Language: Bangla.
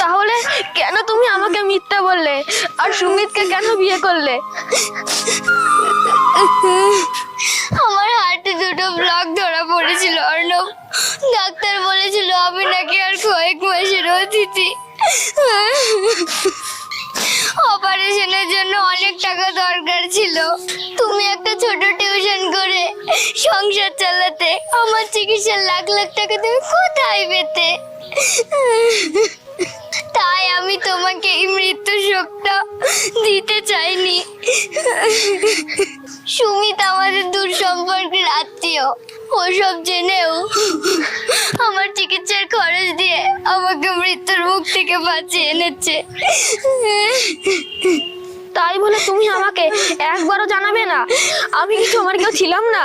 তাহলে কেন তুমি আমাকে মিথ্যা বললে আর সুমিতকে কেন বিয়ে করলে? আমার হার্টে দুটো ব্লক ধরা পড়েছিল অর্ণব। ডাক্তার বলেছিল আমি নাকি আর কয়েক মাসের অতিথি। অপারেশনের জন্য অনেক টাকা দরকার ছিল। তুমি একটা ছোট টিউশন করে সংসার চালাতে, আমার চিকিৎসার লাখ লাখ টাকা তুমি কোথায় পেতে? তাই আমি তোমাকে এই মৃত্যু শোকটা দিতে চাইনি। সুমিত আমাদের দূর সম্পর্কের আত্মীয়। ওসব জেনেও আমার চিকিৎসার খরচ দিয়ে আমাকে মৃত্যুর মুখ থেকে বাঁচিয়ে এনেছে। তাই বলে তুমি আমাকে একবারও জানাবে না আমি কি তোমার কেউ ছিলাম না?